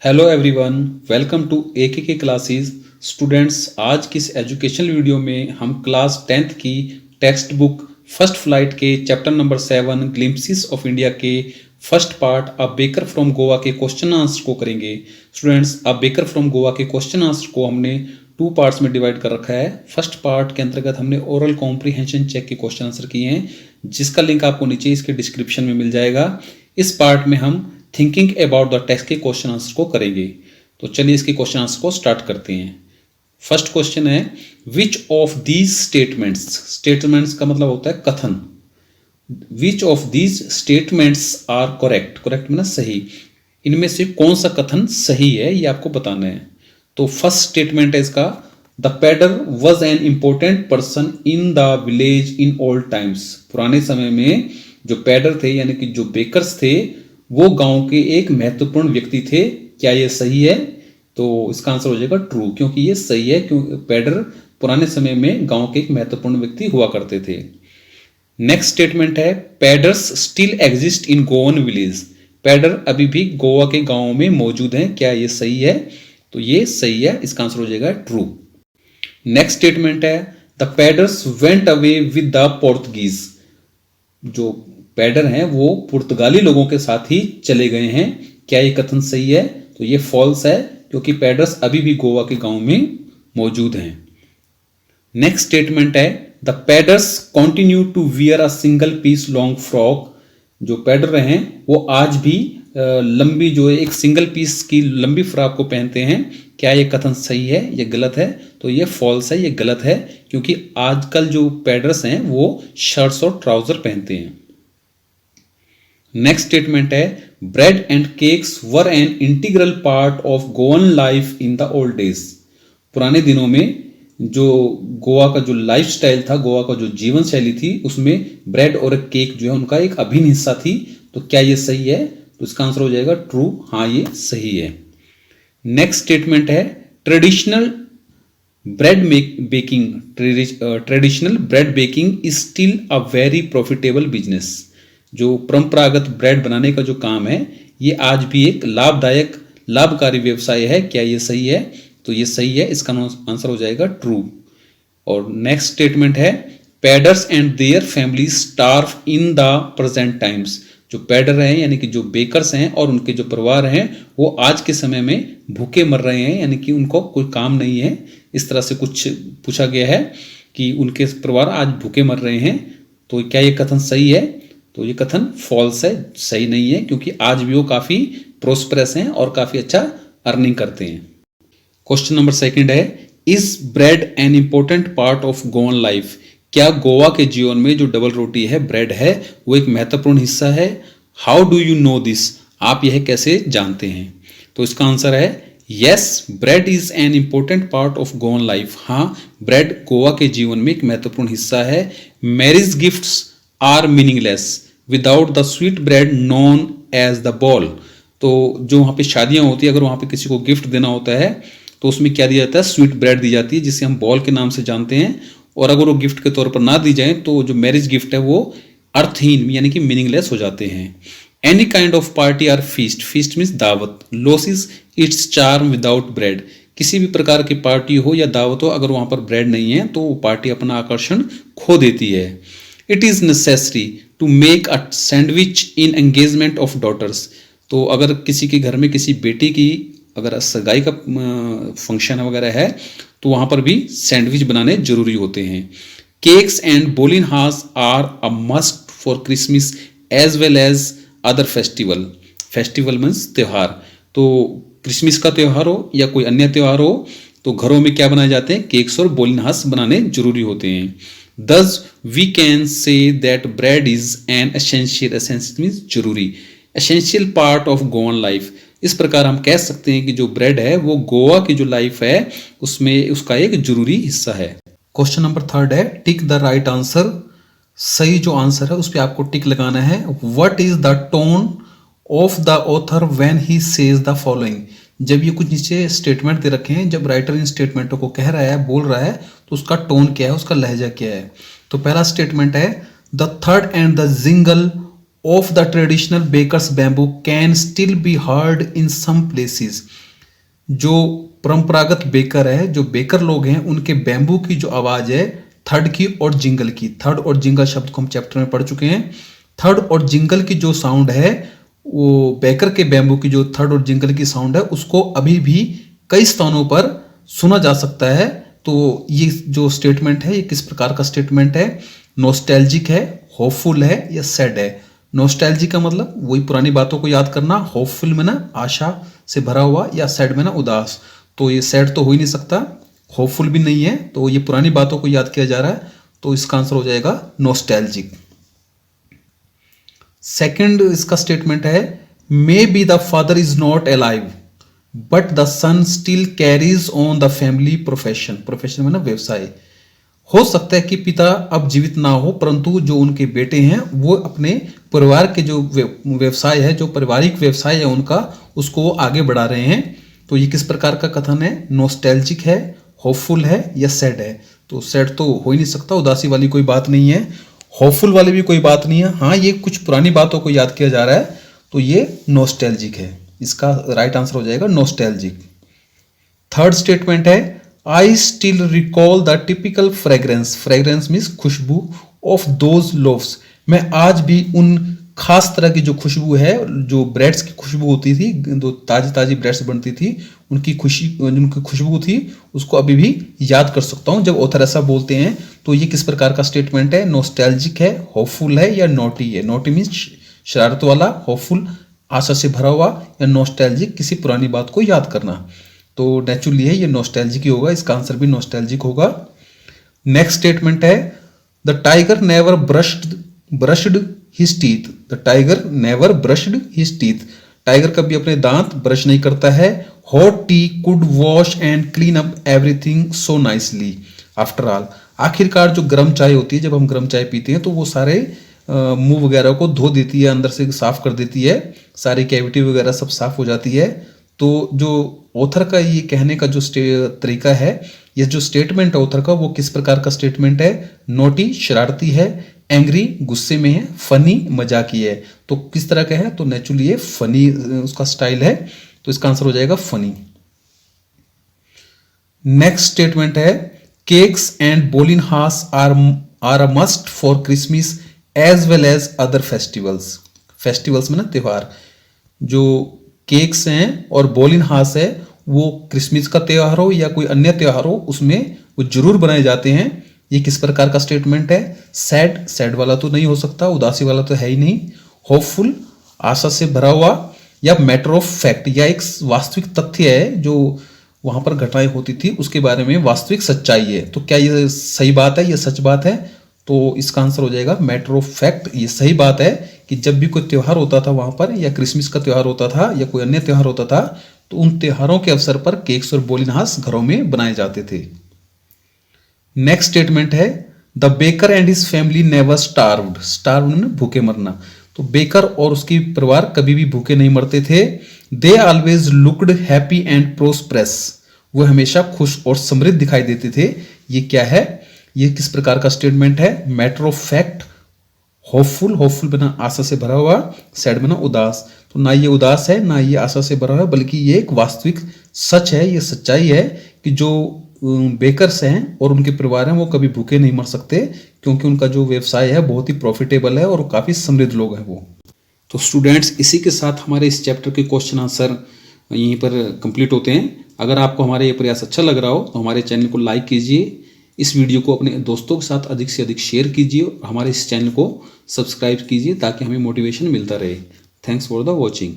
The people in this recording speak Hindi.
Hello everyone, welcome to AKK classes. Students, आज की इस एजुकेशनल वीडियो में हम क्लास 10th की टेक्स्ट बुक फर्स्ट फ्लाइट के chapter number 7 glimpses of India के first part a baker from Goa के क्वेश्चन आंसर को करेंगे। Students, a baker from Goa के क्वेश्चन आंसर को हमने 2 पार्ट्स में डिवाइड कर रखा है। फर्स्ट पार्ट के अंतर्गत हमने ओरल कॉम्प्रीहेंशन चेक के क्वेश्चन आंसर किए हैं, जिसका लिंक आपको नीचे इसके डिस्क्रिप्शन में मिल जाएगा। इस पार्ट में हम थिंकिंग अबाउट द टेक्स्ट के क्वेश्चन आंसर को करेंगे। तो चलिए इसके क्वेश्चन आंसर को स्टार्ट करते हैं। फर्स्ट क्वेश्चन है, which of these statements, statements का मतलब होता है कथन, which of these statements are correct, correct मतलब सही, इनमें से कौन सा कथन सही है ये आपको बताना है। तो फर्स्ट स्टेटमेंट है इसका, the pader was an important person in the village in old times. पुराने समय में जो पैडर थे यानी कि जो बेकर्स थे वो गांव के एक महत्वपूर्ण व्यक्ति थे। क्या ये सही है? तो इसका आंसर हो जाएगा ट्रू, क्योंकि ये सही है, क्योंकि पैडर पुराने समय में गांव के एक महत्वपूर्ण व्यक्ति हुआ करते थे। नेक्स्ट स्टेटमेंट है, paders still exist in Goan village. Pader अभी भी गोवा के गांवों में मौजूद हैं। क्या ये सही है? तो ये सही है, इसका आंसर हो जाएगा ट्रू। नेक्स्ट स्टेटमेंट है, the paders went away with the Portuguese. जो पैडर हैं वो पुर्तगाली लोगों के साथ ही चले गए हैं। क्या ये कथन सही है? तो ये फॉल्स है, क्योंकि पैडर्स अभी भी गोवा के गांव में मौजूद हैं। नेक्स्ट स्टेटमेंट है, the paders continue to wear a single piece long frock. जो पैडर हैं वो आज भी लंबी जो है एक सिंगल पीस की लंबी फ्रॉक को पहनते हैं। क्या ये कथन सही है? ये गलत है। तो ये फॉल्स है, ये गलत है, क्योंकि आजकल जो पैडर्स हैं वो शर्ट्स और ट्राउजर पहनते हैं। नेक्स्ट स्टेटमेंट है, bread and cakes were an integral part of Goan life in the old days. पुराने दिनों में जो गोवा का जो लाइफस्टाइल था, गोवा का जो जीवन शैली थी, उसमें ब्रेड और केक जो है उनका एक अभिन्न हिस्सा थी। तो क्या ये सही है? तो इसका आंसर हो जाएगा ट्रू, हाँ ये सही है। नेक्स्ट स्टेटमेंट है, traditional bread baking, traditional bread baking is still a very profitable business. जो परंपरागत ब्रेड बनाने का जो काम है ये आज भी एक लाभकारी व्यवसाय है। क्या ये सही है? तो ये सही है, इसका आंसर हो जाएगा ट्रू। और नेक्स्ट स्टेटमेंट है, paders and their families starve in the present times. जो पैडर हैं यानी कि जो बेकर्स हैं और उनके जो परिवार हैं वो आज के समय में भूखे मर रहे हैं, यानी कि उनको कोई काम नहीं है। इस तरह से कुछ पूछा गया है कि उनके परिवार आज भूखे मर रहे हैं। तो क्या ये कथन सही है? तो ये कथन फॉल्स है, सही नहीं है, क्योंकि आज भी वो काफ़ी प्रोस्परस हैं और काफ़ी अच्छा अर्निंग करते हैं। क्वेश्चन नंबर सेकंड है, is bread N important part of Goan life. क्या गोवा के जीवन में जो डबल रोटी है, ब्रेड है, वो एक महत्वपूर्ण हिस्सा है? How do you know this, आप यह कैसे जानते हैं? तो इसका आंसर है yes, bread is an important part of Goan life. हाँ, ब्रेड गोवा के जीवन में एक महत्वपूर्ण हिस्सा है। Marriage gifts are meaningless without the sweet bread known as the bol. तो जो वहाँ पे शादियाँ होती है, अगर वहाँ पे किसी को गिफ्ट देना होता है तो उसमें क्या दिया जाता है? स्वीट ब्रेड दी जाती है, जिसे हम बॉल के नाम से जानते हैं। और अगर वो गिफ्ट के तौर पर ना दी जाए तो जो मैरिज गिफ्ट है वो अर्थहीन यानी कि मीनिंगलेस हो जाते हैं। Any kind of party or feast, feast means दावत, loses its charm without bread. किसी भी प्रकार की पार्टी हो या दावत हो, अगर वहाँ पर ब्रेड नहीं है तो वो पार्टी अपना आकर्षण खो देती है। It is necessary to make a sandwich in engagement of daughters. तो अगर किसी के घर में किसी बेटी की अगर सगाई का फंक्शन वगैरह है तो वहाँ पर भी सैंडविच बनाने जरूरी होते हैं। Cakes and bolinhas are a must for Christmas as well as other festival. Festival means त्यौहार। तो क्रिसमस का त्यौहार हो या कोई अन्य त्यौहार हो तो घरों में क्या बनाए जाते हैं? केक्स और बोलिनहास बनाने जरूरी होते हैं। Thus we can say that bread is an essential, essential means जरूरी, essential part of Goan life। इस प्रकार हम कह सकते हैं कि जो ब्रेड है वो गोवा की जो लाइफ है उसमें उसका एक जरूरी हिस्सा है। क्वेश्चन नंबर थर्ड है, टिक द राइट आंसर। सही जो आंसर है उस पर आपको टिक लगाना है। What is the tone of the author when he says the following. जब ये कुछ नीचे स्टेटमेंट दे रखे हैं, जब राइटर इन स्टेटमेंटों को कह रहा है, बोल रहा है, तो उसका टोन क्या है, उसका लहजा क्या है। तो पहला स्टेटमेंट है, the third and the jingle of the traditional baker's bamboo can still be heard in some places. जो परंपरागत बेकर है, जो बेकर लोग हैं, उनके बैम्बू की जो आवाज है थर्ड की और जिंगल की, थर्ड और जिंगल शब्द को हम चैप्टर में पढ़ चुके हैं। थर्ड और जिंगल की जो साउंड है, वो बेकर के बैम्बू की जो थर्ड और जिंगल की साउंड है, उसको अभी भी कई स्थानों पर सुना जा सकता है। तो ये जो स्टेटमेंट है, ये किस प्रकार का स्टेटमेंट है? नॉस्टैल्जिक है, होपफुल है या सैड है? नॉस्टैल्जिक का मतलब वही पुरानी बातों को याद करना, होपफुल में ना आशा से भरा हुआ, या सैड में ना उदास। तो ये सैड तो हो ही नहीं सकता, होपफुल भी नहीं है, तो ये पुरानी बातों को याद किया जा रहा है, तो इसका आंसर हो जाएगा नॉस्टैल्जिक। सेकंड इसका स्टेटमेंट है, may be the father is not alive but the son still carries on the family profession. Profession में ना व्यवसाय। हो सकता है कि पिता अब जीवित ना हो, परंतु जो उनके बेटे हैं वो अपने परिवार के जो व्यवसाय है, जो पारिवारिक व्यवसाय है उनका, उसको वो आगे बढ़ा रहे हैं। तो ये किस प्रकार का कथन है? नॉस्टैल्जिक है, होपफुल है या सैड है? तो सैड तो हो ही नहीं सकता, उदासी वाली कोई बात नहीं है, होपफुल वाली भी कोई बात नहीं है। हाँ, ये कुछ पुरानी बातों को याद किया जा रहा है, तो ये नॉस्टैल्जिक है। इसका राइट आंसर हो जाएगा नॉस्टैल्जिक। थर्ड स्टेटमेंट है, I still recall the typical fragrance. Fragrance means खुशबू ऑफ दोज लोव्स। मैं आज भी उन खास तरह की जो खुशबू है, जो ब्रेड्स की खुशबू होती थी, जो ताजी ताजी ब्रेड्स बनती थी, उनकी खुशबू थी, उसको अभी भी याद कर सकता हूँ। जब ऑथर ऐसा बोलते हैं तो ये किस प्रकार का स्टेटमेंट है? नॉस्टैल्जिक है, होपफुल है या नॉटी है? नॉटी मीन्स शरारत वाला, होपफुल आशा से भरा हुआ, या नॉस्टैल्जिक किसी पुरानी बात को याद करना। तो नेचुरली है, ये नॉस्टैल्जिक ही होगा, इसका आंसर भी नॉस्टैल्जिक होगा। नेक्स्ट स्टेटमेंट है, the tiger never brushed his teeth. The tiger never brushed his teeth. Tiger कभी अपने दांत ब्रश नहीं करता है। Hot T could wash and clean up everything so nicely after all. आखिरकार जो गर्म चाय होती है, जब हम गर्म चाय पीते हैं तो वो सारे मुंह वगैरह को धो देती है, अंदर से साफ कर देती है, सारी कैविटी वगैरह सब साफ हो जाती है। तो जो ऑथर का ये कहने का जो तरीका है, ये जो स्टेटमेंट है ऑथर का, वो किस प्रकार का स्टेटमेंट है? नोटी शरारती है, एंग्री गुस्से में है, फनी मजाकी है। तो किस तरह का है? तो नेचुरली ये फनी उसका स्टाइल है, तो इसका आंसर हो जाएगा फनी। नेक्स्ट स्टेटमेंट है, cakes and bolinhas are a must for Christmas as well as other festivals. Festivals में ना त्योहार, जो केक्स हैं और बोलिन हास है, वो क्रिसमस का त्यौहार हो या कोई अन्य त्यौहार हो, उसमें वो जरूर बनाए जाते हैं। ये किस प्रकार का स्टेटमेंट है? सैड, सैड वाला तो नहीं हो सकता, उदासी वाला तो है ही नहीं। होपफुल, आशा से भरा हुआ, या मैटर ऑफ फैक्ट, या एक वास्तविक तथ्य है जो वहां पर घटनाएं होती थी उसके बारे में वास्तविक सच्चाई है। तो क्या ये सही बात है, ये सच बात है? तो इसका आंसर हो जाएगा मैटर ऑफ फैक्ट। ये सही बात है कि जब भी कोई त्यौहार होता था वहां पर, या क्रिसमस का त्यौहार होता था या कोई अन्य त्यौहार होता था, तो उन त्योहारों के अवसर पर केक्स और बोलिनहास घरों में बनाए जाते थे। नेक्स्ट स्टेटमेंट है, the baker and his family never starved. Starved ना भूखे मरना। तो बेकर और उसकी परिवार कभी भी भूखे नहीं मरते थे। They always looked happy and prosperous. वो हमेशा खुश और समृद्ध दिखाई देते थे। ये क्या है? ये किस प्रकार का स्टेटमेंट है? Matter of fact, hopeful, hopeful बना आशा से भरा हुआ, सैड बना उदास। तो ना ये उदास है ना ये आशा से भरा हुआ है, बल्कि ये एक वास्तविक सच है, ये सच्चाई है कि जो बेकर्स हैं और उनके परिवार हैं वो कभी भूखे नहीं मर सकते, क्योंकि उनका जो व्यवसाय है बहुत ही प्रॉफिटेबल है और काफ़ी समृद्ध लोग हैं वो। तो स्टूडेंट्स, इसी के साथ हमारे इस चैप्टर के क्वेश्चन आंसर यहीं पर कंप्लीट होते हैं। अगर आपको हमारा ये प्रयास अच्छा लग रहा हो तो हमारे चैनल को लाइक कीजिए, इस वीडियो को अपने दोस्तों के साथ अधिक से अधिक शेयर कीजिए और हमारे इस चैनल को सब्सक्राइब कीजिए ताकि हमें मोटिवेशन मिलता रहे। Thanks for the watching.